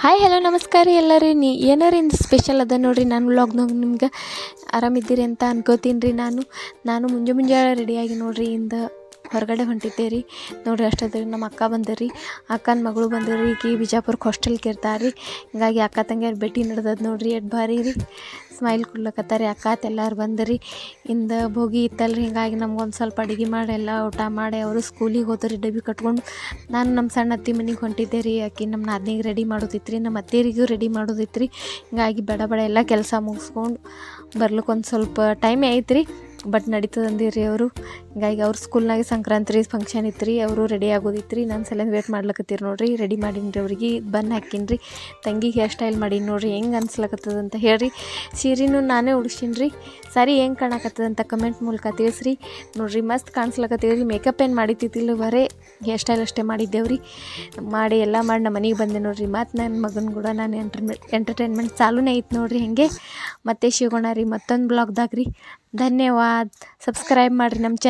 Hi hello ನಮಸ್ಕಾರ ರೀ ಎಲ್ಲರೂ ಏನಾರ ಇಂದು ಸ್ಪೆಷಲ್ ಅದ ನೋಡಿರಿ. ನಾನು ವ್ಲಾಗ್ನಾಗ ನಿಮ್ಗೆ ಆರಾಮಿದ್ದೀರಿ ಅಂತ ಅನ್ಕೋತೀನಿ ರೀ. ನಾನು ಮುಂಜಾನೆ ರೆಡಿಯಾಗಿ ನೋಡಿರಿ ಹೊರಗಡೆ ಹೊಂಟಿದ್ದೆ ರೀ. ನೋಡಿರಿ ಅಷ್ಟೊತ್ತಿಗೆ ನಮ್ಮ ಅಕ್ಕ ಬಂದರಿ, ಅಕ್ಕನ ಮಗಳು ಬಂದರಿ. ಈಕಿ ಬಿಜಾಪುರಕ್ಕೆ ಹಾಸ್ಟೆಲ್ಗೆ ಇರ್ತಾರೆ ರೀ. ಹಿಂಗಾಗಿ ಅಕ್ಕ ತಂಗಿಯರು ಭೇಟಿ ನಡೆದದ್ದು ನೋಡಿರಿ. ಎಡ್ ಭಾರಿ ರೀ, ಸ್ಮೈಲ್ ಕೊಡ್ಲಕತ್ತಾರೆ ಅಕ್ಕ ಎಲ್ಲರೂ ಬಂದರಿ. ಭೋಗಿ ಇತ್ತಲ್ರಿ, ಹಿಂಗಾಗಿ ನಮ್ಗೊಂದು ಸ್ವಲ್ಪ ಅಡುಗೆ ಮಾಡಿ ಎಲ್ಲ ಊಟ ಮಾಡಿ ಅವರು ಸ್ಕೂಲಿಗೆ ಹೋದ್ರಿ ಡಬ್ಬಿ ಕಟ್ಕೊಂಡು. ನಾನು ನಮ್ಮ ಸಣ್ಣ ಅತ್ತಿ ಮನೆಗೆ ಹೊಂಟಿದ್ದೆ ರೀ. ಆಕಿ ನಮ್ಮ ನಾದಿನಿಗೆ ರೆಡಿ ಮಾಡೋದಿತ್ತು ರೀ, ನಮ್ಮ ಅತ್ತೆಯರಿಗೂ ರೆಡಿ ಮಾಡೋದಿತ್ತು ರೀ. ಹಿಂಗಾಗಿ ಬಡ ಎಲ್ಲ ಕೆಲಸ ಮುಗಿಸ್ಕೊಂಡು ಬರ್ಲಿಕ್ಕೆ ಒಂದು ಸ್ವಲ್ಪ ಟೈಮೇ ಐತೆ ರೀ. ಬಟ್ ನಡೀತದಂದಿರಿ ಅವರು. ಹಿಂಗಾಗಿ ಅವ್ರ ಸ್ಕೂಲ್ನಾಗೆ ಸಂಕ್ರಾಂತಿ ಫಂಕ್ಷನ್ ಇತ್ತು ರೀ, ಅವರು ರೆಡಿ ಆಗೋದಿತ್ತು ರೀ. ನಾನು ಸಲ ವೇಟ್ ಮಾಡ್ಲಕತ್ತೀರಿ ನೋಡಿರಿ. ರೆಡಿ ಮಾಡೀನಿ ರೀ, ಅವ್ರಿಗೆ ಬನ್ ಹಾಕೀನಿ ರೀ. ತಂಗಿಗೆ ಹೇರ್ ಸ್ಟೈಲ್ ಮಾಡೀನಿ ನೋಡಿರಿ. ಹೆಂಗೆ ಅನ್ಸ್ಲಕತ್ತದ ಅಂತ ಹೇಳ್ರಿ. ಸೀರೆನೂ ನಾನೇ ಉಡಿಸೀನಿ ರೀ. ಸಾರಿ ಹೆಂಗೆ ಕಾಣಕತ್ತದ ಅಂತ ಕಮೆಂಟ್ ಮೂಲಕ ತಿಳಿಸ್ರಿ. ನೋಡಿರಿ ಮಸ್ತ್ ಕಾಣಿಸ್ಲಕತ್ತೀವಿ ರೀ. ಮೇಕಪ್ ಏನು ಮಾಡಿದ್ದಿಲ್ಲ, ಬರೇ ಹೇರ್ ಸ್ಟೈಲ್ ಅಷ್ಟೇ ಮಾಡಿದ್ದೇವೆ ರೀ. ಎಲ್ಲ ಮಾಡಿ ನಮ್ಮ ಮನೆಗೆ ಬಂದೆ ನೋಡಿರಿ. ಮತ್ತು ನನ್ನ ಮಗನ ಕೂಡ ನಾನು ಎಂಟರ್ಟೈನ್ಮೆಂಟ್ ಚಾಲೂನೇ ಐತೆ ನೋಡಿರಿ. ಹಾಗೆ ಮತ್ತೆ ಸಿಗೋಣ ರೀ ಮತ್ತೊಂದು ಬ್ಲಾಗ್ದಾಗ ರೀ. ಧನ್ಯವಾದ. ಸಬ್ಸ್ಕ್ರೈಬ್ ಮಾಡಿರಿ ನಮ್ಮ ಚಾನಲ್.